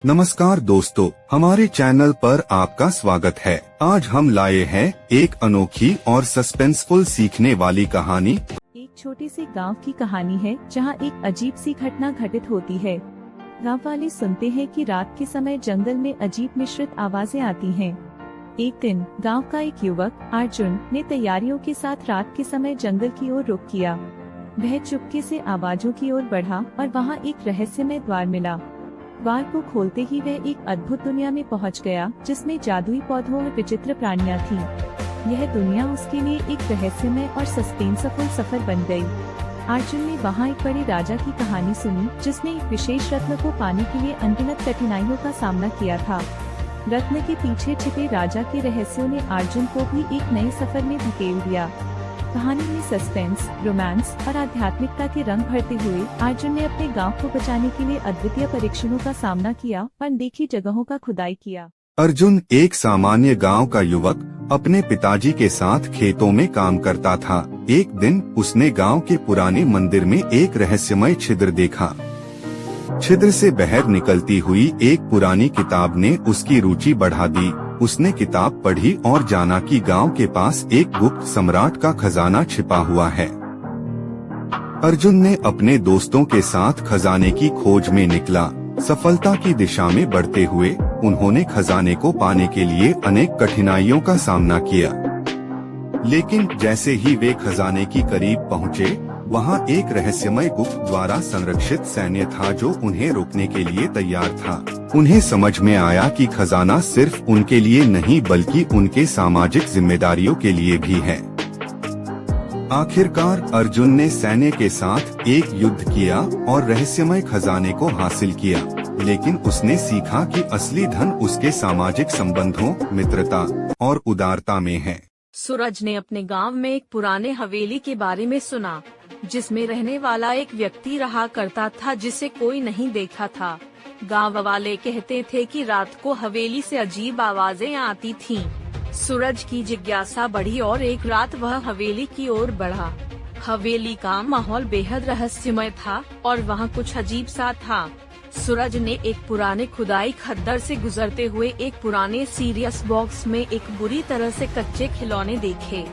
नमस्कार दोस्तों, हमारे चैनल पर आपका स्वागत है। आज हम लाए हैं एक अनोखी और सस्पेंसफुल सीखने वाली कहानी। एक छोटे से गांव की कहानी है जहां एक अजीब सी घटना घटित होती है। गांव वाले सुनते हैं कि रात के समय जंगल में अजीब मिश्रित आवाजें आती हैं। एक दिन गांव का एक युवक अर्जुन ने तैयारियों के साथ रात के समय जंगल की ओर रुख किया। वह चुपके से आवाजों की ओर बढ़ा और वहां एक रहस्यमय द्वार मिला। द्वार को खोलते ही वह एक अद्भुत दुनिया में पहुंच गया, जिसमें जादुई पौधों और विचित्र प्राणियां थीं। यह दुनिया उसके लिए एक रहस्यमय और सस्पेंसफुल सफर बन गई। अर्जुन ने वहां एक बड़े राजा की कहानी सुनी, जिसने एक विशेष रत्न को पाने के लिए अनगिनत कठिनाइयों का सामना किया था। रत्न के पीछे छिपे राजा के रहस्यों ने अर्जुन को भी एक नए सफर में धकेल दिया। कहानी में सस्पेंस, रोमांस और आध्यात्मिकता के रंग भरते हुए अर्जुन ने अपने गांव को बचाने के लिए अद्वितीय परीक्षणों का सामना किया और अनदेखी जगहों का खुदाई किया। अर्जुन एक सामान्य गांव का युवक अपने पिताजी के साथ खेतों में काम करता था। एक दिन उसने गांव के पुराने मंदिर में एक रहस्यमय छिद्र देखा। छिद्र से बाहर निकलती हुई एक पुरानी किताब ने उसकी रुचि बढ़ा दी। उसने किताब पढ़ी और जाना कि गांव के पास एक गुप्त सम्राट का खजाना छिपा हुआ है। अर्जुन ने अपने दोस्तों के साथ खजाने की खोज में निकला। सफलता की दिशा में बढ़ते हुए उन्होंने खजाने को पाने के लिए अनेक कठिनाइयों का सामना किया, लेकिन जैसे ही वे खजाने की करीब पहुँचे, वहाँ एक रहस्यमय गुप्त द्वारा संरक्षित सैन्य था जो उन्हें रोकने के लिए तैयार था। उन्हें समझ में आया कि खजाना सिर्फ उनके लिए नहीं बल्कि उनके सामाजिक जिम्मेदारियों के लिए भी है। आखिरकार अर्जुन ने सैन्य के साथ एक युद्ध किया और रहस्यमय खजाने को हासिल किया, लेकिन उसने सीखा कि असली धन उसके सामाजिक संबंधों, मित्रता और उदारता में है। सूरज ने अपने गांव में एक पुराने हवेली के बारे में सुना, जिसमें रहने वाला एक व्यक्ति रहा करता था जिसे कोई नहीं देखा था। गांव वाले कहते थे कि रात को हवेली से अजीब आवाजें आती थीं। सूरज की जिज्ञासा बढ़ी और एक रात वह हवेली की ओर बढ़ा। हवेली का माहौल बेहद रहस्यमय था और वहाँ कुछ अजीब सा था। सूरज ने एक पुराने खुदाई खद्दर से गुजरते हुए एक पुराने सीरियस बॉक्स में एक बुरी तरह से कच्चे खिलौने देखे।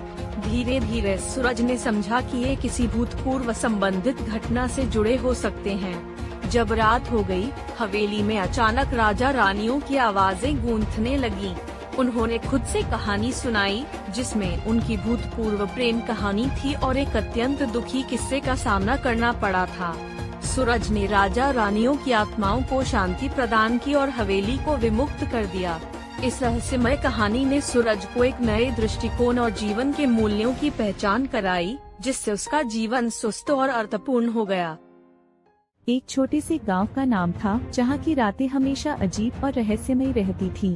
धीरे धीरे सूरज ने समझा कि ये किसी भूतपूर्व संबंधित घटना से जुड़े हो सकते हैं। जब रात हो गई, हवेली में अचानक राजा रानियों की आवाजें गूंजने लगीं। उन्होंने खुद से कहानी सुनाई, जिसमें उनकी भूतपूर्व प्रेम कहानी थी और एक अत्यंत दुखी किस्से का सामना करना पड़ा था। सूरज ने राजा रानियों की आत्माओं को शांति प्रदान की और हवेली को विमुक्त कर दिया। इस रहस्यमय कहानी ने सूरज को एक नए दृष्टिकोण और जीवन के मूल्यों की पहचान कराई, जिससे उसका जीवन सुस्त और अर्थपूर्ण हो गया। एक छोटे से गांव का नाम था जहां की रातें हमेशा अजीब और रहस्यमय रहती थीं।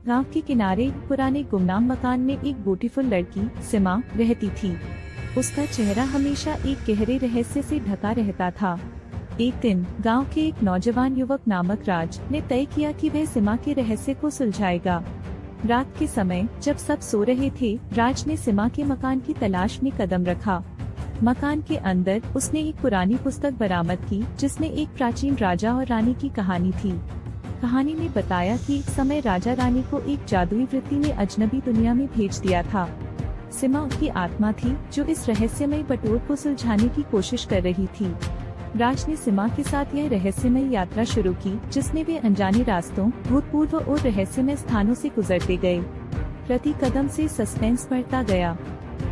गांव के किनारे पुराने गुमनाम मकान में एक ब्यूटीफुल लड़की सीमा रहती थी। उसका चेहरा हमेशा एक गहरे रहस्य से ढका रहता था। एक दिन गांव के एक नौजवान युवक नामक राज ने तय किया कि वह सीमा के रहस्य को सुलझाएगा। रात के समय जब सब सो रहे थे, राज ने सीमा के मकान की तलाश में कदम रखा। मकान के अंदर उसने एक पुरानी पुस्तक बरामद की, जिसमें एक प्राचीन राजा और रानी की कहानी थी। कहानी में बताया कि एक समय राजा रानी को एक जादुई वृत्ति ने अजनबी दुनिया में भेज दिया था। सीमा उसकी आत्मा थी जो इस रहस्यमय पटोर को सुलझाने की कोशिश कर रही थी। राज ने सीमा के साथ यह रहस्यमय यात्रा शुरू की, जिसमें वे अनजाने रास्तों, भूतपूर्व और रहस्यमय स्थानों से गुजरते गए। प्रति कदम से सस्पेंस बढ़ता गया।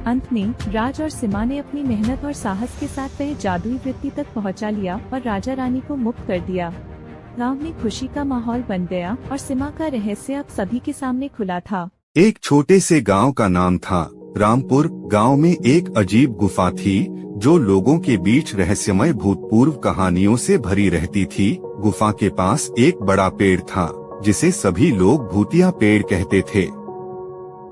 अंत में राज और सीमा ने अपनी मेहनत और साहस के साथ वह जादुई वृत्ति तक पहुंचा लिया और राजा रानी को मुक्त कर दिया। गांव में खुशी का माहौल बन गया और सीमा का रहस्य अब सभी के सामने खुला था। एक छोटे से गांव का नाम था रामपुर। गांव में एक अजीब गुफा थी जो लोगों के बीच रहस्यमय भूतपूर्व कहानियों से भरी रहती थी। गुफा के पास एक बड़ा पेड़ था, जिसे सभी लोग भूतिया पेड़ कहते थे।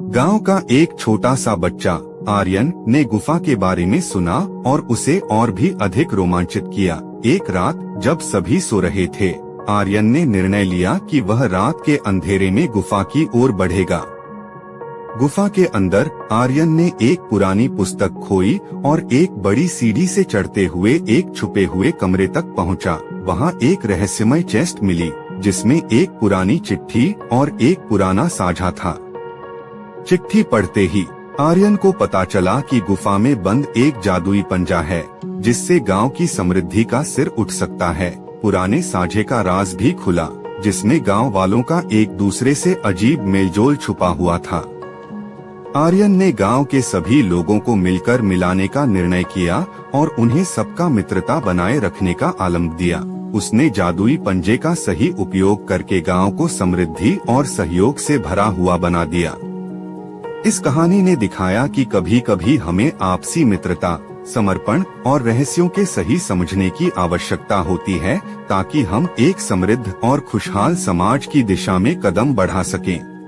गांव का एक छोटा सा बच्चा आर्यन ने गुफा के बारे में सुना और उसे और भी अधिक रोमांचित किया। एक रात जब सभी सो रहे थे, आर्यन ने निर्णय लिया कि वह रात के अंधेरे में गुफा की ओर बढ़ेगा। गुफा के अंदर आर्यन ने एक पुरानी पुस्तक खोई और एक बड़ी सीढ़ी से चढ़ते हुए एक छुपे हुए कमरे तक पहुंचा। वहां एक रहस्यमय चेस्ट मिली, जिसमें एक पुरानी चिट्ठी और एक पुराना साझा था। चिट्ठी पढ़ते ही आर्यन को पता चला कि गुफा में बंद एक जादुई पंजा है, जिससे गांव की समृद्धि का सिर उठ सकता है। पुराने साझे का राज भी खुला, जिसमें गांव वालों का एक दूसरे से अजीब मेलजोल छुपा हुआ था। आर्यन ने गांव के सभी लोगों को मिलकर मिलाने का निर्णय किया और उन्हें सबका मित्रता बनाए रखने का आलम दिया। उसने जादुई पंजे का सही उपयोग करके गांव को समृद्धि और सहयोग से भरा हुआ बना दिया। इस कहानी ने दिखाया कि कभी कभी हमें आपसी मित्रता, समर्पण और रहस्यों के सही समझने की आवश्यकता होती है, ताकि हम एक समृद्ध और खुशहाल समाज की दिशा में कदम बढ़ा सकें।